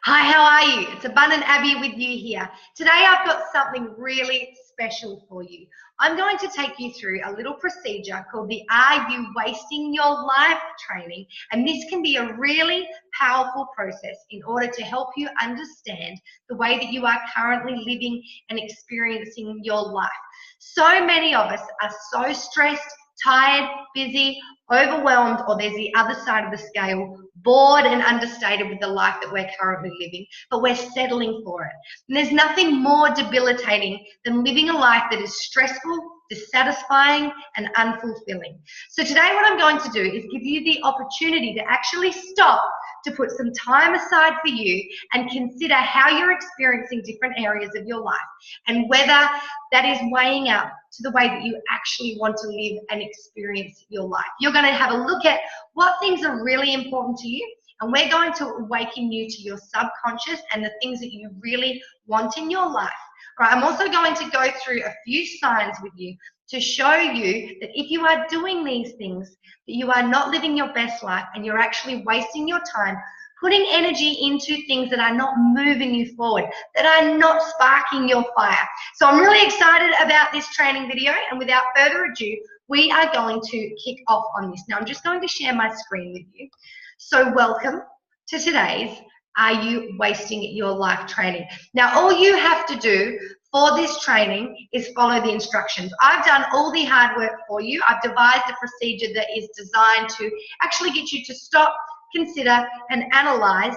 Hi, how are you? It's Abundant Abby with you here. Today I've got something really special for you. I'm going to take you through a little procedure called the Are You Wasting Your Life training, and this can be a really powerful process in order to help you understand the way that you are currently living and experiencing your life. So many of us are so stressed, tired, busy, overwhelmed, or there's the other side of the scale, bored and understated with the life that we're currently living, but we're settling for it. And there's nothing more debilitating than living a life that is stressful, dissatisfying, and unfulfilling. So today what I'm going to do is give you the opportunity to actually stop, to put some time aside for you and consider how you're experiencing different areas of your life and whether that is weighing up to the way that you actually want to live and experience your life. You're going to have a look at what things are really important to you, and we're going to awaken you to your subconscious and the things that you really want in your life. All right, I'm also going to go through a few signs with you to show you that if you are doing these things, that you are not living your best life and you're actually wasting your time putting energy into things that are not moving you forward, that are not sparking your fire. So I'm really excited about this training video, and without further ado, we are going to kick off on this. Now I'm just going to share my screen with you. So welcome to today's Are You Wasting Your Life training. Now all you have to do for this training is follow the instructions. I've done all the hard work for you. I've devised a procedure that is designed to actually get you to stop, consider, and analyze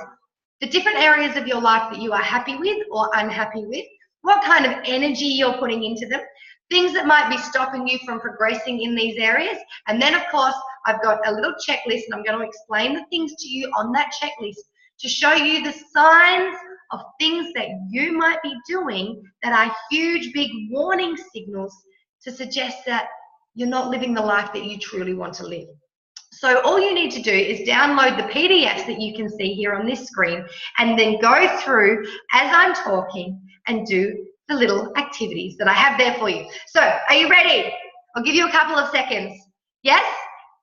the different areas of your life that you are happy with or unhappy with, what kind of energy you're putting into them, things that might be stopping you from progressing in these areas. And then of course, I've got a little checklist, and I'm going to explain the things to you on that checklist to show you the signs of things that you might be doing that are huge, big warning signals to suggest that you're not living the life that you truly want to live. So all you need to do is download the PDFs that you can see here on this screen, and then go through as I'm talking and do the little activities that I have there for you. So are you ready? I'll give you a couple of seconds. Yes?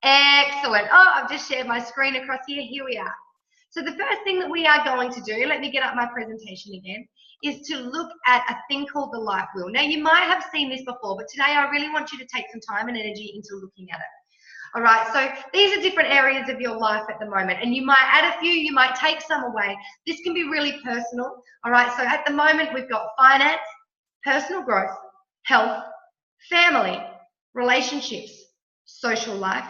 Excellent. Oh, I've just shared my screen across here. Here we are. So the first thing that we are going to do, let me get up my presentation again, is to look at a thing called the life wheel. Now you might have seen this before, but today I really want you to take some time and energy into looking at it. All right, so these are different areas of your life at the moment, and you might add a few, you might take some away. This can be really personal. All right, so at the moment we've got finance, personal growth, health, family, relationships, social life,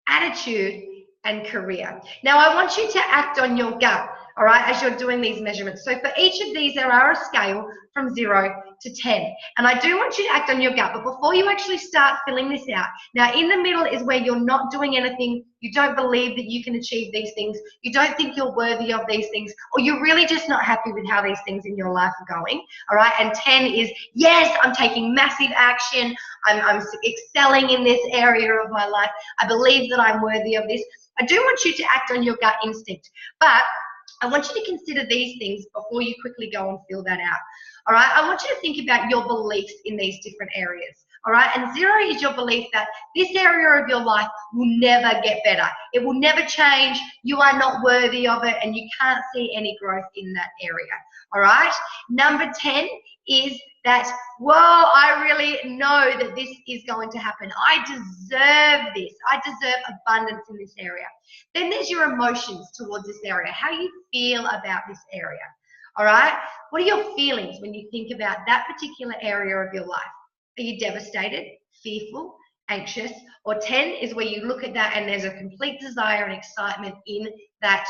attitude, and career. Now I want you to act on your gut, all right, as you're doing these measurements. So for each of these, there are a scale from 0 to 10. And I do want you to act on your gut, but before you actually start filling this out, now in the middle is where you're not doing anything, you don't believe that you can achieve these things, you don't think you're worthy of these things, or you're really just not happy with how these things in your life are going, all right? And 10 is, yes, I'm taking massive action, I'm excelling in this area of my life, I believe that I'm worthy of this. I do want you to act on your gut instinct, but I want you to consider these things before you quickly go and fill that out. All right, I want you to think about your beliefs in these different areas. All right, and 0 is your belief that this area of your life will never get better. It will never change. You are not worthy of it, and you can't see any growth in that area. All right, number 10 is that, whoa, I really know that this is going to happen. I deserve this. I deserve abundance in this area. Then there's your emotions towards this area, how you feel about this area. All right, what are your feelings when you think about that particular area of your life? Are you devastated, fearful, anxious? Or 10 is where you look at that and there's a complete desire and excitement in that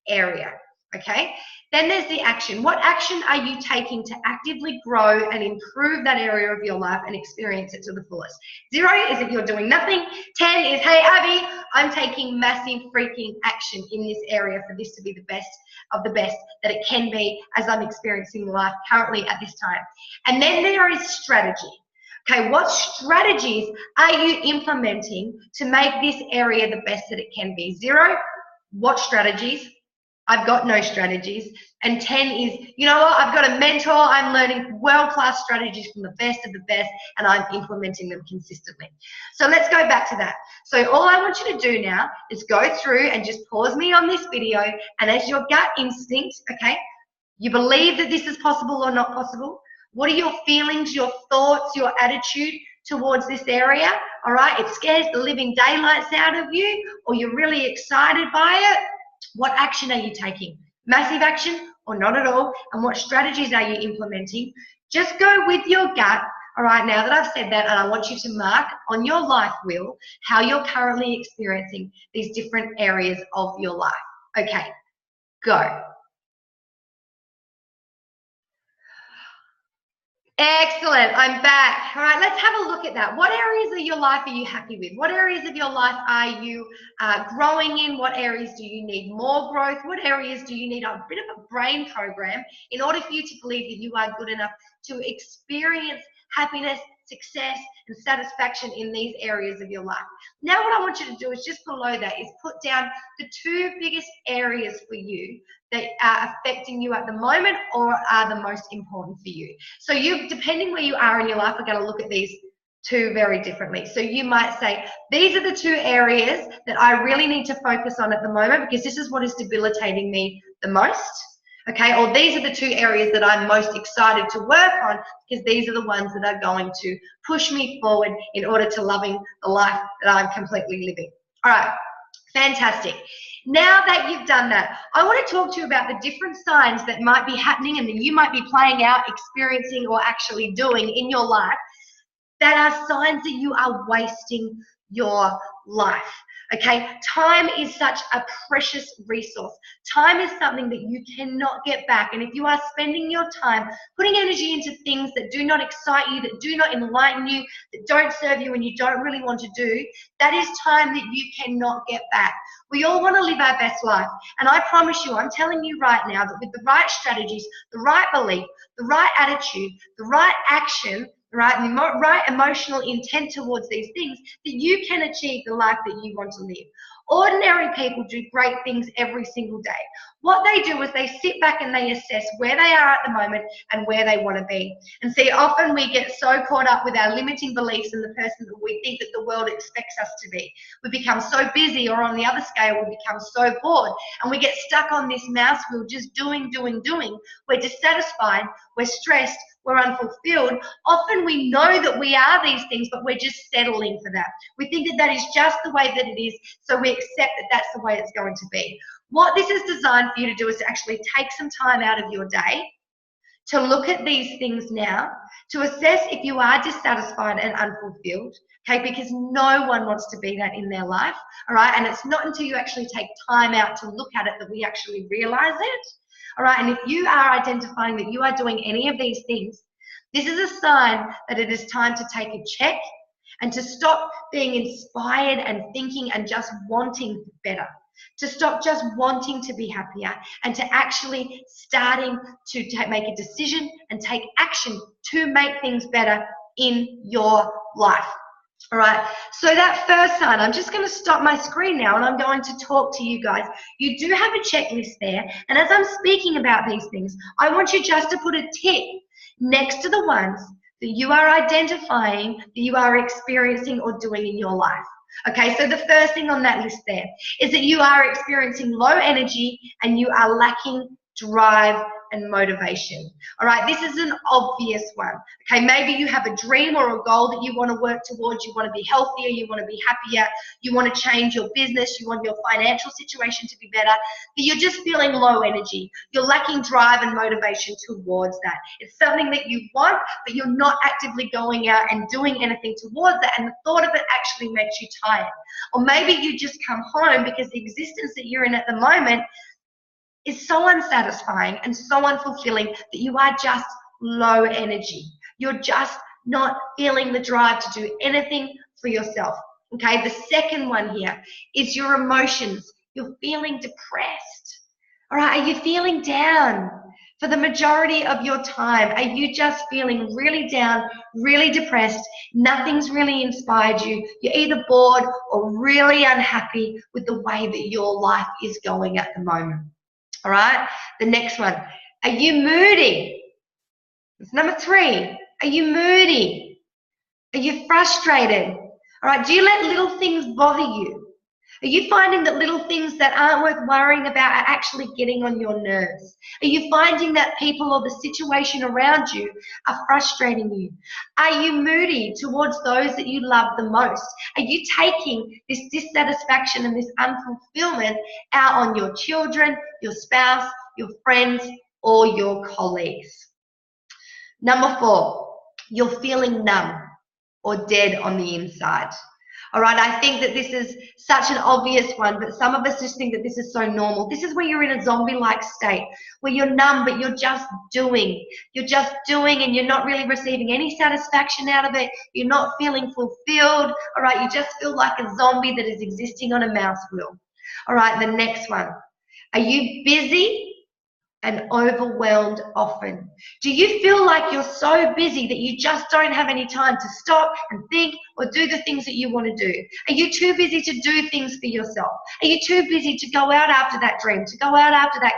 area. Okay, then there's the action. What action are you taking to actively grow and improve that area of your life and experience it to the fullest? 0 is that you're doing nothing. 10 is, hey Abby, I'm taking massive freaking action in this area for this to be the best of the best that it can be as I'm experiencing life currently at this time. And then there is strategy. Okay, what strategies are you implementing to make this area the best that it can be? 0, what strategies? I've got no strategies. And 10 is, you know what, I've got a mentor, I'm learning world-class strategies from the best of the best, and I'm implementing them consistently. So let's go back to that. So all I want you to do now is go through and just pause me on this video, and as your gut instinct, okay, You believe that this is possible or not possible? What are your feelings, your thoughts, your attitude towards this area? All right, it scares the living daylights out of you, or you're really excited by it. What action are you taking? Massive action or not at all? And what strategies are you implementing? Just go with your gut. All right, now that I've said that, and I want you to mark on your life wheel how you're currently experiencing these different areas of your life. Okay, go. Excellent, I'm back. All right, let's have a look at that. What areas of your life are you happy with? What areas of your life are you growing in? What areas do you need more growth? What areas do you need a bit of a brain program in order for you to believe that you are good enough to experience happiness, success, and satisfaction in these areas of your life? Now what I want you to do is just below that is put down the 2 biggest areas for you that are affecting you at the moment or are the most important for you. So you, depending where you are in your life, are going to look at these 2 very differently. So you might say, these are the 2 areas that I really need to focus on at the moment because this is what is debilitating me the most. Okay, or these are the 2 areas that I'm most excited to work on because these are the ones that are going to push me forward in order to loving the life that I'm completely living. All right, fantastic. Now that you've done that, I want to talk to you about the different signs that might be happening and that you might be playing out, experiencing, or actually doing in your life that are signs that you are wasting your life. Okay, time is such a precious resource. Time is something that you cannot get back. And if you are spending your time putting energy into things that do not excite you, that do not enlighten you, that don't serve you and you don't really want to do, that is time that you cannot get back. We all want to live our best life. And I promise you, I'm telling you right now that with the right strategies, the right belief, the right attitude, the right action, right, and the right emotional intent towards these things, that you can achieve the life that you want to live. Ordinary people do great things every single day. What they do is they sit back and they assess where they are at the moment and where they want to be. And see, often we get so caught up with our limiting beliefs and the person that we think that the world expects us to be. We become so busy, or on the other scale, we become so bored, and we get stuck on this mouse wheel just doing. We're dissatisfied, we're stressed, we're unfulfilled. Often we know that we are these things, but we're just settling for that. We think that that is just the way that it is, so we accept that that's the way it's going to be. What this is designed for you to do is to actually take some time out of your day to look at these things now, to assess if you are dissatisfied and unfulfilled, okay, because no one wants to be that in their life, all right? And it's not until you actually take time out to look at it that we actually realize it. All right, and if you are identifying that you are doing any of these things, this is a sign that it is time to take a check and to stop being inspired and thinking and just wanting better, to stop just wanting to be happier and to actually starting to make a decision and take action to make things better in your life. All right, so that first sign, I'm just going to stop my screen now and I'm going to talk to you guys. You do have a checklist there, and as I'm speaking about these things, I want you just to put a tick next to the ones that you are identifying that you are experiencing or doing in your life. Okay, so the first thing on that list there is that you are experiencing low energy and you are lacking drive and motivation. All right, this is an obvious one. Okay, maybe you have a dream or a goal that you want to work towards. You want to be healthier, you want to be happier, you want to change your business, you want your financial situation to be better, but you're just feeling low energy. You're lacking drive and motivation towards that. It's something that you want, but you're not actively going out and doing anything towards that, and the thought of it actually makes you tired. Or maybe you just come home because the existence that you're in at the moment is so unsatisfying and so unfulfilling that you are just low energy. You're just not feeling the drive to do anything for yourself. Okay, the second one here is your emotions. You're feeling depressed. All right, are you feeling down? For the majority of your time, are you just feeling really down, really depressed? Nothing's really inspired you. You're either bored or really unhappy with the way that your life is going at the moment. All right, the next one, are you moody? It's number 3. Are you moody? Are you frustrated? All right, do you let little things bother you? Are you finding that little things that aren't worth worrying about are actually getting on your nerves? Are you finding that people or the situation around you are frustrating you? Are you moody towards those that you love the most? Are you taking this dissatisfaction and this unfulfillment out on your children, your spouse, your friends, or your colleagues? Number 4, you're feeling numb or dead on the inside. All right, I think that this is such an obvious one, but some of us just think that this is so normal. This is where you're in a zombie-like state, where you're numb, but you're just doing. You're just doing, and you're not really receiving any satisfaction out of it. You're not feeling fulfilled. All right, you just feel like a zombie that is existing on a mouse wheel. All right, the next one. Are you busy and overwhelmed often? Do you feel like you're so busy that you just don't have any time to stop and think or do the things that you want to do? Are you too busy to do things for yourself? Are you too busy to go out after that dream, to go out after that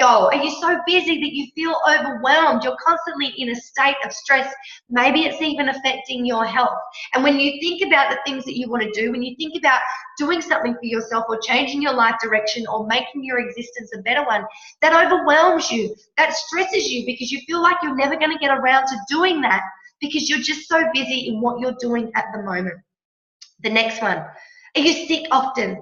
goal? Are you so busy that you feel overwhelmed? You're constantly in a state of stress. Maybe it's even affecting your health. And when you think about the things that you want to do, when you think about doing something for yourself or changing your life direction or making your existence a better one, that overwhelms you, that stresses you, because you feel like you're never going to get around to doing that because you're just so busy in what you're doing at the moment. The next one. Are you sick often?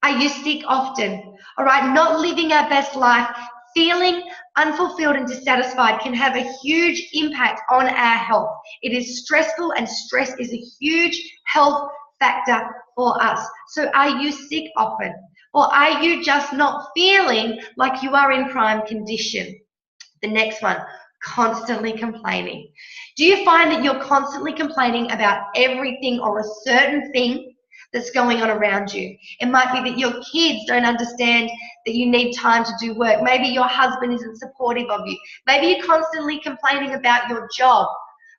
Are you sick often? All right, not living our best life, feeling unfulfilled and dissatisfied can have a huge impact on our health. It is stressful, and stress is a huge health factor for us. So are you sick often? Or are you just not feeling like you are in prime condition? The next one, constantly complaining. Do you find that you're constantly complaining about everything or a certain thing that's going on around you? It might be that your kids don't understand that you need time to do work. Maybe your husband isn't supportive of you. Maybe you're constantly complaining about your job.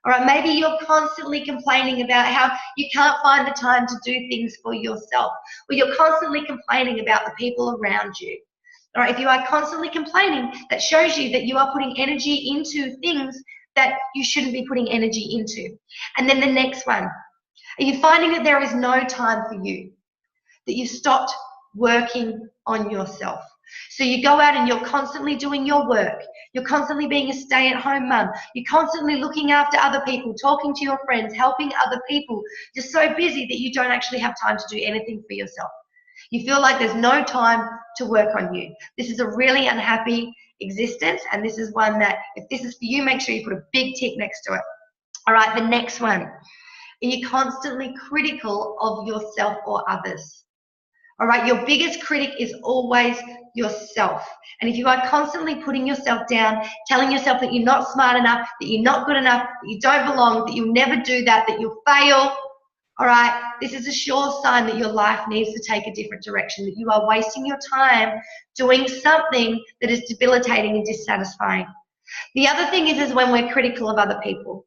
All right, maybe you're constantly complaining about how you can't find the time to do things for yourself, or you're constantly complaining about the people around you. All right, if you are constantly complaining, that shows you that you are putting energy into things that you shouldn't be putting energy into. And then the next one, are you finding that there is no time for you, that you've stopped working on yourself? So you go out and you're constantly doing your work. You're constantly being a stay-at-home mum. You're constantly looking after other people, talking to your friends, helping other people. You're so busy that you don't actually have time to do anything for yourself. You feel like there's no time to work on you. This is a really unhappy existence, and this is one that, if this is for you, make sure you put a big tick next to it. All right, the next one. Are you constantly critical of yourself or others? All right, your biggest critic is always yourself. And if you are constantly putting yourself down, telling yourself that you're not smart enough, that you're not good enough, that you don't belong, that you'll never do that you'll fail, all right, this is a sure sign that your life needs to take a different direction, that you are wasting your time doing something that is debilitating and dissatisfying. The other thing is when we're critical of other people.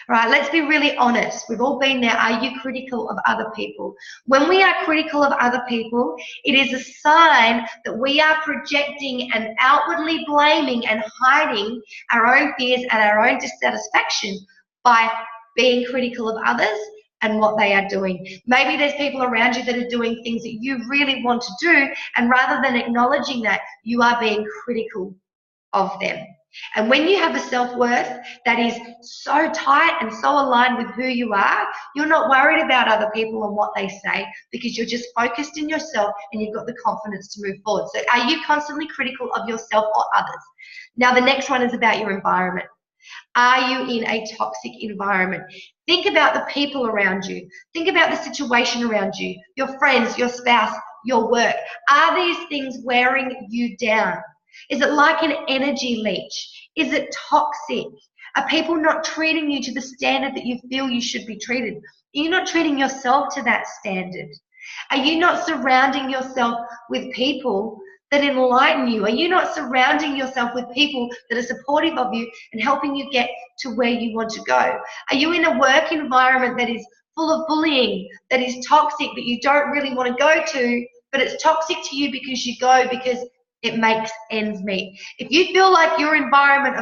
All right, let's be really honest. We've all been there. Are you critical of other people? When we are critical of other people, it is a sign that we are projecting and outwardly blaming and hiding our own fears and our own dissatisfaction by being critical of others and what they are doing. Maybe there's people around you that are doing things that you really want to do, and rather than acknowledging that, you are being critical of them. And when you have a self-worth that is so tight and so aligned with who you are, you're not worried about other people and what they say, because you're just focused in yourself and you've got the confidence to move forward. So are you constantly critical of yourself or others? Now, the next one is about your environment. Are you in a toxic environment? Think about the people around you. Think about the situation around you, your friends, your spouse, your work. Are these things wearing you down? Is it like an energy leech? Is it toxic? Are people not treating you to the standard that you feel you should be treated? Are you not treating yourself to that standard? Are you not surrounding yourself with people that enlighten you? Are you not surrounding yourself with people that are supportive of you and helping you get to where you want to go? Are you in a work environment that is full of bullying, that is toxic, that you don't really want to go to, but it's toxic to you because you go because it makes ends meet? If you feel like your environment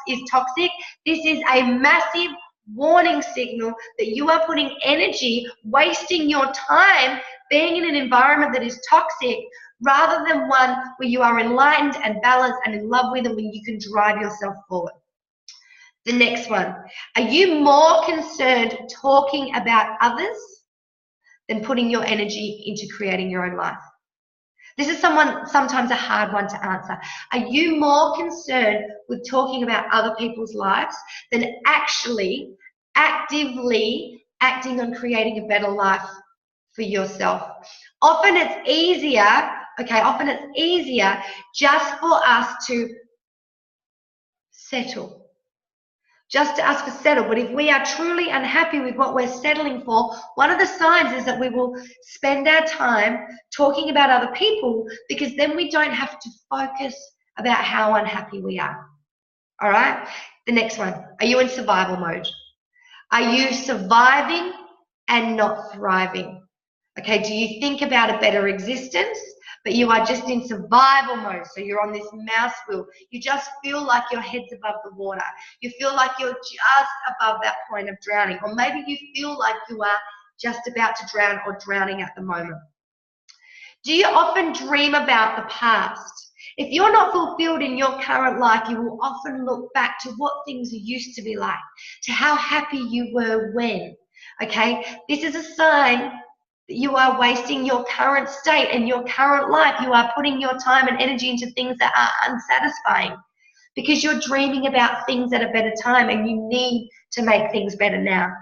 is toxic, this is a massive warning signal that you are putting energy, wasting your time being in an environment that is toxic, rather than one where you are enlightened and balanced and in love with, and where you can drive yourself forward. The next one, are you more concerned talking about others than putting your energy into creating your own life? This is sometimes a hard one to answer. Are you more concerned with talking about other people's lives than actually actively acting on creating a better life for yourself? Often it's easier just for us to settle. Just to ask for settle. But if we are truly unhappy with what we're settling for, one of the signs is that we will spend our time talking about other people, because then we don't have to focus about how unhappy we are. All right? The next one. Are you in survival mode? Are you surviving and not thriving? Okay, do you think about a better existence, but you are just in survival mode? So you're on this mouse wheel. You just feel like your head's above the water. You feel like you're just above that point of drowning. Or maybe you feel like you are just about to drown or drowning at the moment. Do you often dream about the past? If you're not fulfilled in your current life, you will often look back to what things used to be like, to how happy you were when. Okay, this is a sign that you are wasting your current state and your current life. You are putting your time and energy into things that are unsatisfying, because you're dreaming about things at a better time, and you need to make things better now.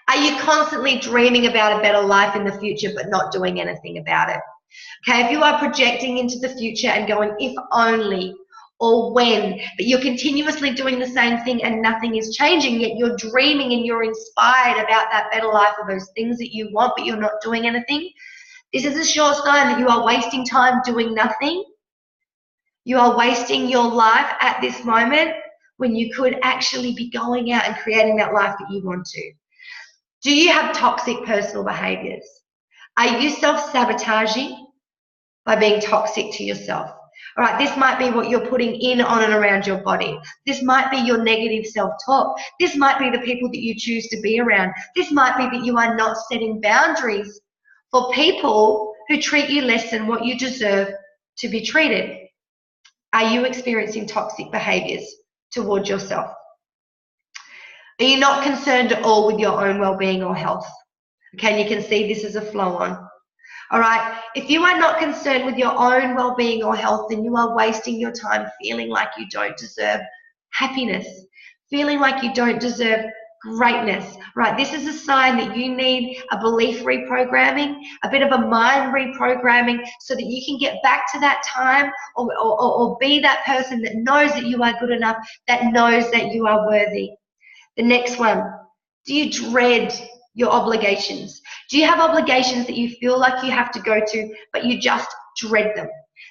Are you constantly dreaming about a better life in the future but not doing anything about it? Okay, if you are projecting into the future and going, if only, or when, but you're continuously doing the same thing and nothing is changing, yet you're dreaming and you're inspired about that better life or those things that you want, but you're not doing anything, this is a sure sign that you are wasting time doing nothing. You are wasting your life at this moment when you could actually be going out and creating that life that you want to. Do you have toxic personal behaviors? Are you self-sabotaging by being toxic to yourself? All right, this might be what you're putting in, on, and around your body. This might be your negative self-talk. This might be the people that you choose to be around. This might be that you are not setting boundaries for people who treat you less than what you deserve to be treated. Are you experiencing toxic behaviors towards yourself? Are you not concerned at all with your own well-being or health? Okay, and you can see this as a flow-on. All right, if you are not concerned with your own well-being or health, then you are wasting your time feeling like you don't deserve happiness, feeling like you don't deserve greatness, right? This is a sign that you need a belief reprogramming, a bit of a mind reprogramming, so that you can get back to that time, or be that person that knows that you are good enough, that knows that you are worthy. The next one, do you dread your obligations? Do you have obligations that you feel like you have to go to, but you just dread them?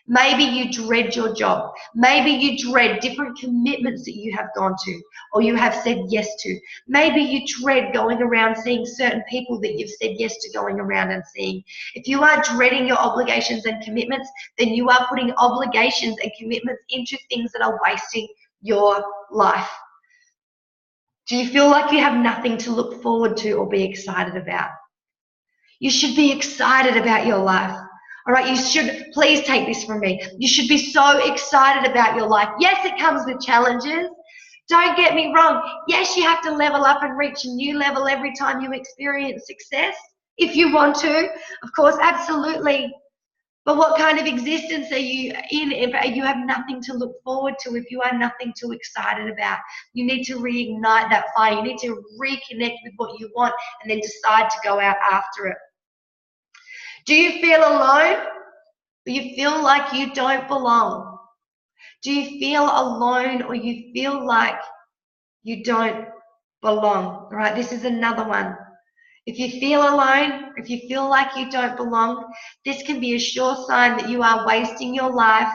Maybe you dread your job. Maybe you dread different commitments that you have gone to or you have said yes to. Maybe you dread going around seeing certain people that you've said yes to going around and seeing. If you are dreading your obligations and commitments, then you are putting obligations and commitments into things that are wasting your life. Do you feel like you have nothing to look forward to or be excited about? You should be excited about your life. All right, you should, please take this from me. You should be so excited about your life. Yes, it comes with challenges. Don't get me wrong. Yes, you have to level up and reach a new level every time you experience success. If you want to, of course, absolutely. But what kind of existence are you in if you have nothing to look forward to, if you are nothing too excited about? You need to reignite that fire. You need to reconnect with what you want and then decide to go out after it. Do you feel alone? Or you feel like you don't belong? Do you feel alone or you feel like you don't belong? All right, this is another one. If you feel alone, if you feel like you don't belong, this can be a sure sign that you are wasting your life,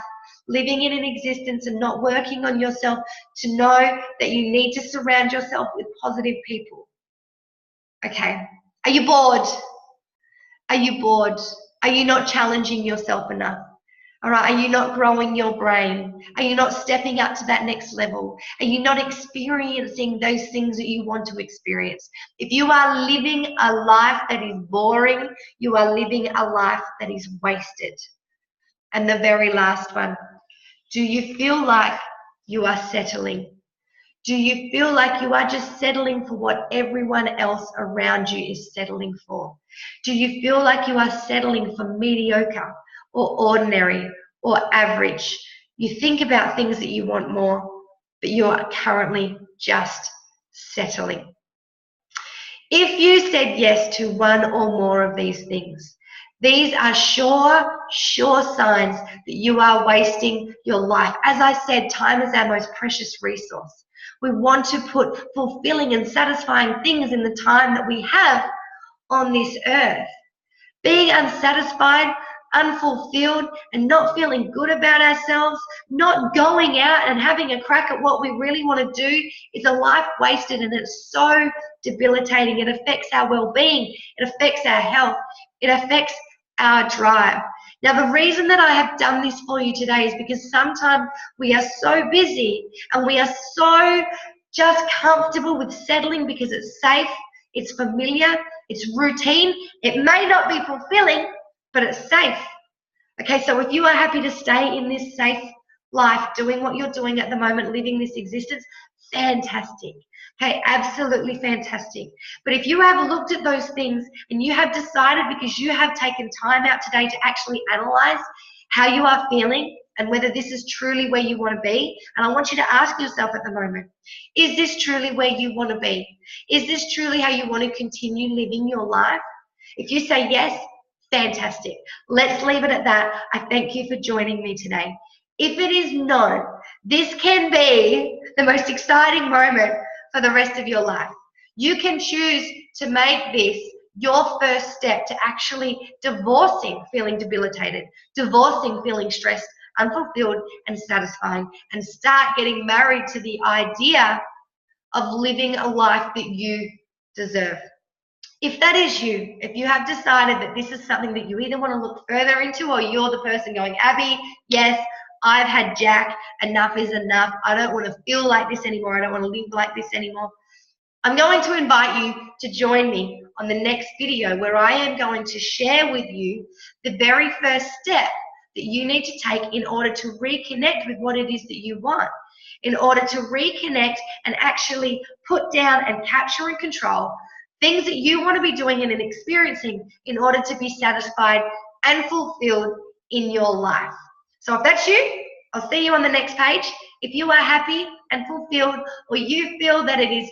living in an existence and not working on yourself to know that you need to surround yourself with positive people. Okay. Are you bored? Are you bored? Are you not challenging yourself enough? All right, are you not growing your brain? Are you not stepping up to that next level? Are you not experiencing those things that you want to experience? If you are living a life that is boring, you are living a life that is wasted. And the very last one, do you feel like you are settling? Do you feel like you are just settling for what everyone else around you is settling for? Do you feel like you are settling for mediocre or ordinary or average? You think about things that you want more, but you are currently just settling. If you said yes to one or more of these things, these are sure signs that you are wasting your life. As I said, time is our most precious resource. We want to put fulfilling and satisfying things in the time that we have on this earth. Being unsatisfied, unfulfilled, and not feeling good about ourselves, not going out and having a crack at what we really want to do is a life wasted, and it's so debilitating. It affects our well-being, it affects our health, it affects our drive. Now, the reason that I have done this for you today is because sometimes we are so busy and we are so just comfortable with settling because it's safe, it's familiar, it's routine. It may not be fulfilling, but it's safe. Okay, so if you are happy to stay in this safe life, doing what you're doing at the moment, living this existence, fantastic. Okay, absolutely fantastic. But if you have looked at those things and you have decided, because you have taken time out today to actually analyze how you are feeling and whether this is truly where you want to be, and I want you to ask yourself at the moment, is this truly where you want to be? Is this truly how you want to continue living your life? If you say yes, fantastic. Let's leave it at that. I thank you for joining me today. If it is no, this can be the most exciting moment for the rest of your life. You can choose to make this your first step to actually divorcing feeling debilitated, divorcing feeling stressed, unfulfilled, and satisfying, and start getting married to the idea of living a life that you deserve. If that is you, if you have decided that this is something that you either want to look further into, or you're the person going, Abby, yes, I've had Jack, enough is enough. I don't want to feel like this anymore. I don't want to live like this anymore. I'm going to invite you to join me on the next video, where I am going to share with you the very first step that you need to take in order to reconnect with what it is that you want, in order to reconnect and actually put down and capture and control things that you want to be doing and experiencing in order to be satisfied and fulfilled in your life. So if that's you, I'll see you on the next page. If you are happy and fulfilled, or you feel that it is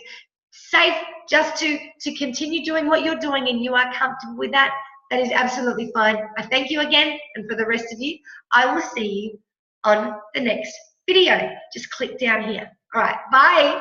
safe just to continue doing what you're doing and you are comfortable with that, that is absolutely fine. I thank you again, and for the rest of you, I will see you on the next video. Just click down here. All right, bye.